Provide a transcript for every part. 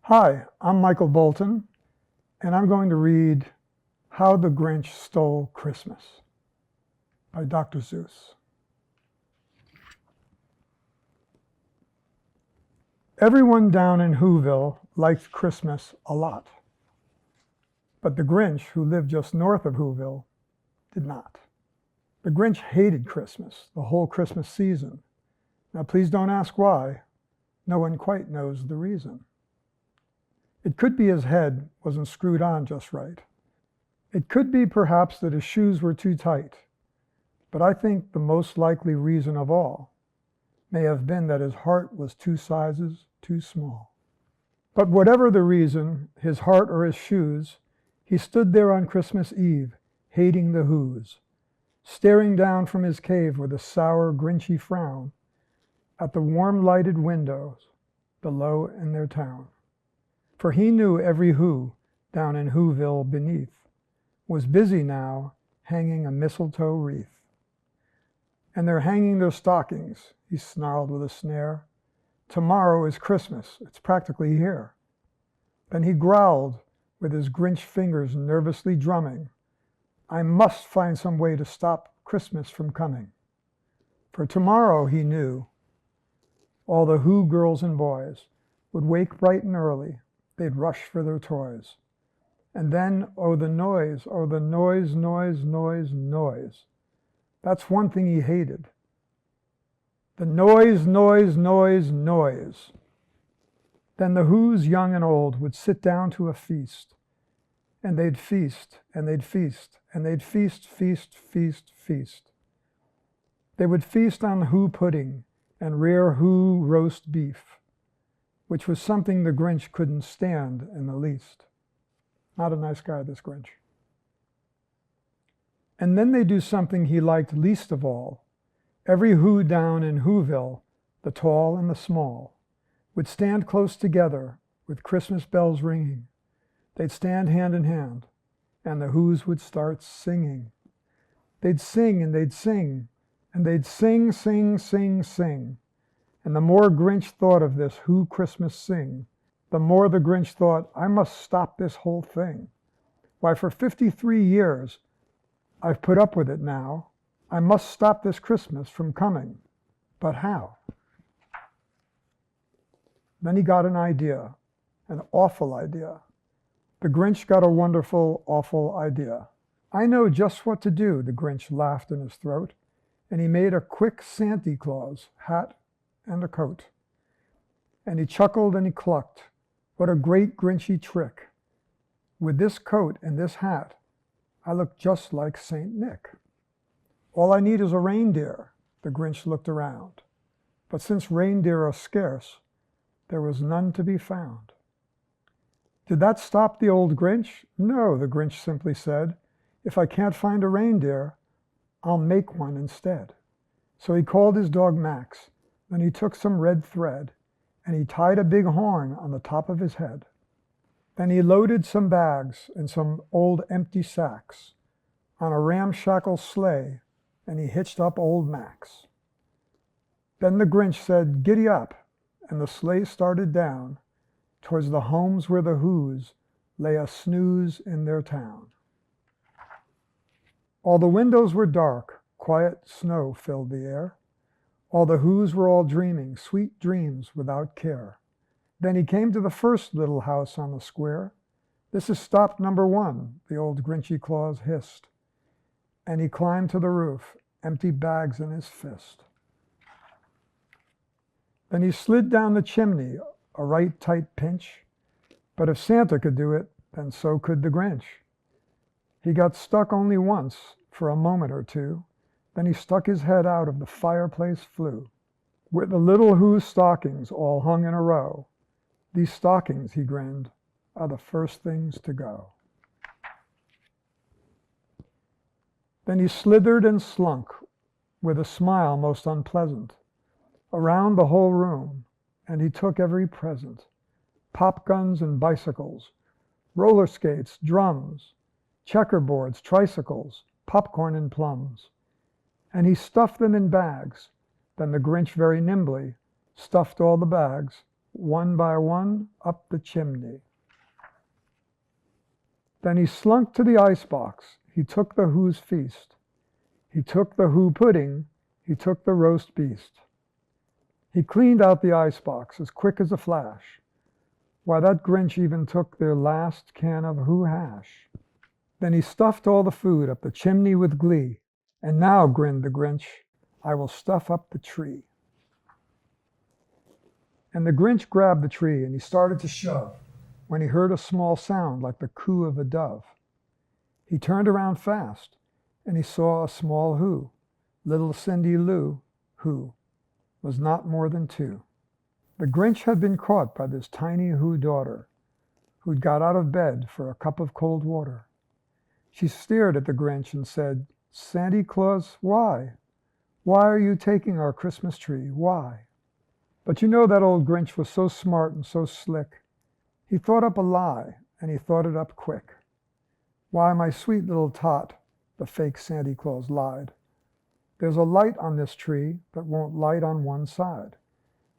Hi, I'm Michael Bolton, and I'm going to read How the Grinch Stole Christmas by Dr. Seuss. Everyone down in Whoville liked Christmas a lot, but the Grinch, who lived just north of Whoville, did not. The Grinch hated Christmas, the whole Christmas season. Now please don't ask why. No one quite knows the reason. It could be his head wasn't screwed on just right. It could be perhaps that his shoes were too tight. But I think the most likely reason of all may have been that his heart was 2 sizes too small. But whatever the reason, his heart or his shoes, he stood there on Christmas Eve, hating the Whos, staring down from his cave with a sour, grinchy frown at the warm lighted windows below in their town. For he knew every Who down in Whoville beneath was busy now hanging a mistletoe wreath. And they're hanging their stockings, he snarled with a snare. Tomorrow is Christmas, it's practically here. Then he growled with his Grinch fingers nervously drumming, I must find some way to stop Christmas from coming. For tomorrow, he knew, all the Who girls and boys would wake bright and early. They'd rush for their toys. And then, oh the noise, noise, noise, noise. That's one thing he hated. The noise, noise, noise, noise. Then the Whos, young and old, would sit down to a feast. And they'd feast, and they'd feast, and they'd feast, feast, feast, feast. They would feast on Who pudding and rare Who roast beef, which was something the Grinch couldn't stand in the least. Not a nice guy, this Grinch. And then they do something he liked least of all. Every Who down in Whoville, the tall and the small, would stand close together with Christmas bells ringing. They'd stand hand in hand, and the Whos would start singing. They'd sing and they'd sing, and they'd sing, sing, sing, sing. And the more Grinch thought of this Who Christmas sing, the more the Grinch thought, I must stop this whole thing. Why, for 53 years, I've put up with it now. I must stop this Christmas from coming. But how? Then he got an idea, an awful idea. The Grinch got a wonderful, awful idea. I know just what to do, the Grinch laughed in his throat, and he made a quick Santa Claus hat and a coat. And he chuckled and he clucked. What a great Grinchy trick. With this coat and this hat, I look just like Saint Nick. All I need is a reindeer. The Grinch looked around. But since reindeer are scarce, there was none to be found. Did that stop the old Grinch? No, the Grinch simply said. If I can't find a reindeer, I'll make one instead. So he called his dog Max. Then he took some red thread, and he tied a big horn on the top of his head. Then he loaded some bags and some old empty sacks on a ramshackle sleigh, and he hitched up old Max. Then the Grinch said, giddy up, and the sleigh started down towards the homes where the Whos lay a snooze in their town. All the windows were dark, quiet snow filled the air. All the Whos were all dreaming sweet dreams without care. Then he came to the first little house on the square. This is stop number 1, the old Grinchy Claus hissed. And he climbed to the roof, empty bags in his fist. Then he slid down the chimney, a right tight pinch. But if Santa could do it, then so could the Grinch. He got stuck only once, for a moment or two. Then he stuck his head out of the fireplace flue, where the little Who stockings all hung in a row. These stockings, he grinned, are the first things to go. Then he slithered and slunk, with a smile most unpleasant, around the whole room, and he took every present. Pop guns and bicycles, roller skates, drums, checkerboards, tricycles, popcorn and plums. And he stuffed them in bags. Then the Grinch very nimbly stuffed all the bags one by one, up the chimney. Then he slunk to the icebox. He took the Who's feast. He took the Who pudding. He took the roast beast. He cleaned out the icebox as quick as a flash. Why, that Grinch even took their last can of Who hash. Then he stuffed all the food up the chimney with glee. And now, grinned the Grinch, I will stuff up the tree. And the Grinch grabbed the tree and he started to shove when he heard a small sound like the coo of a dove. He turned around fast and he saw a small Who, little Cindy Lou, who was not more than 2. The Grinch had been caught by this tiny Who daughter, who'd got out of bed for a cup of cold water. She stared at the Grinch and said, Santa Claus, why? Why are you taking our Christmas tree? Why? But you know that old Grinch was so smart and so slick. He thought up a lie, and he thought it up quick. Why, my sweet little tot, the fake Santa Claus lied. There's a light on this tree that won't light on one side.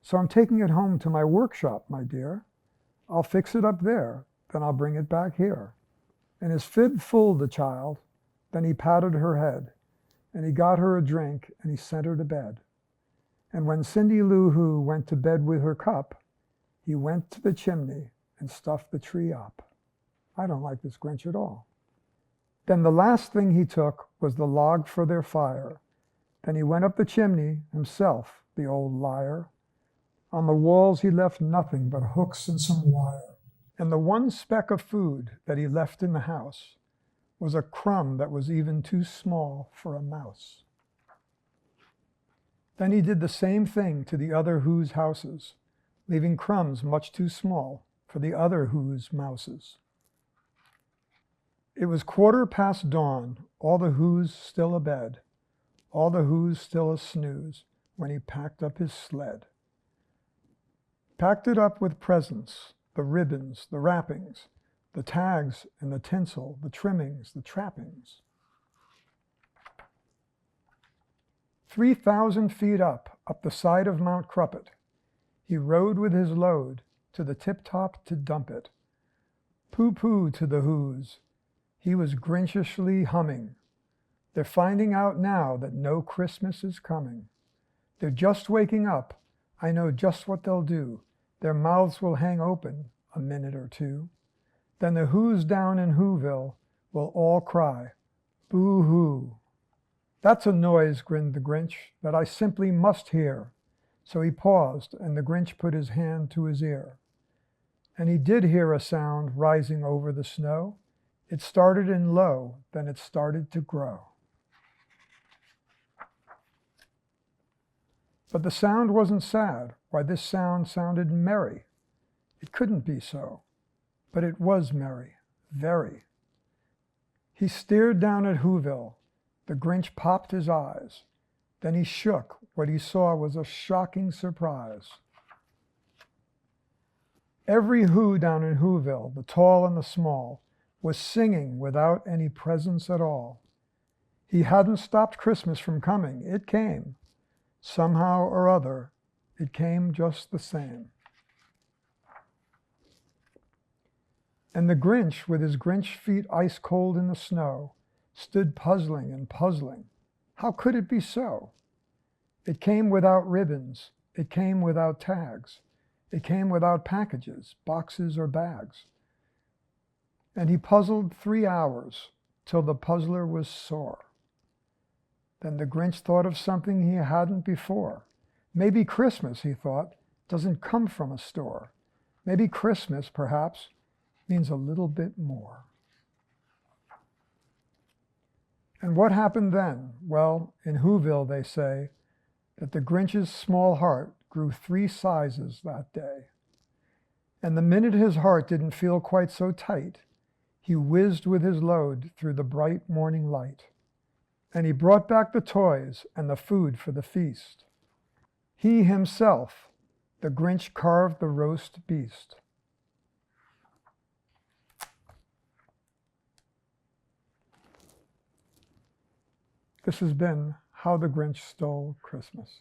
So I'm taking it home to my workshop, my dear. I'll fix it up there, then I'll bring it back here. And his fib fooled the child. Then he patted her head, and he got her a drink, and he sent her to bed. And when Cindy Lou Who went to bed with her cup, he went to the chimney and stuffed the tree up. I don't like this Grinch at all. Then the last thing he took was the log for their fire. Then he went up the chimney himself, the old liar. On the walls he left nothing but hooks and some wire. And the one speck of food that he left in the house was a crumb that was even too small for a mouse. Then he did the same thing to the other Who's houses, leaving crumbs much too small for the other Who's mouses. It was 1/4 dawn, all the Who's still abed, all the Who's still a snooze, when he packed up his sled. Packed it up with presents, the ribbons, the wrappings, the tags and the tinsel, the trimmings, the trappings. 3,000 feet up the side of Mount Cruppet, he rode with his load to the tip-top to dump it. Pooh-pooh to the Who's, he was Grinchishly humming. They're finding out now that no Christmas is coming. They're just waking up, I know just what they'll do. Their mouths will hang open a minute or two. Then the Who's down in Whoville will all cry, boo-hoo. That's a noise, grinned the Grinch, that I simply must hear. So he paused, and the Grinch put his hand to his ear. And he did hear a sound rising over the snow. It started in low, then it started to grow. But the sound wasn't sad. Why, this sound sounded merry. It couldn't be so, but it was merry, very. He stared down at Whoville. The Grinch popped his eyes. Then he shook. What he saw was a shocking surprise. Every Who down in Whoville, the tall and the small, was singing without any presents at all. He hadn't stopped Christmas from coming. It came. Somehow or other, it came just the same. And the Grinch, with his Grinch feet ice cold in the snow, stood puzzling and puzzling. How could it be so? It came without ribbons. It came without tags. It came without packages, boxes, or bags. And he puzzled 3 hours till the puzzler was sore. Then the Grinch thought of something he hadn't before. Maybe Christmas, he thought, doesn't come from a store. Maybe Christmas, perhaps, means a little bit more. And what happened then? Well, in Whoville, they say that the Grinch's small heart grew 3 sizes that day. And the minute his heart didn't feel quite so tight, he whizzed with his load through the bright morning light. And he brought back the toys and the food for the feast. He himself, the Grinch, carved the roast beast. This has been How the Grinch Stole Christmas.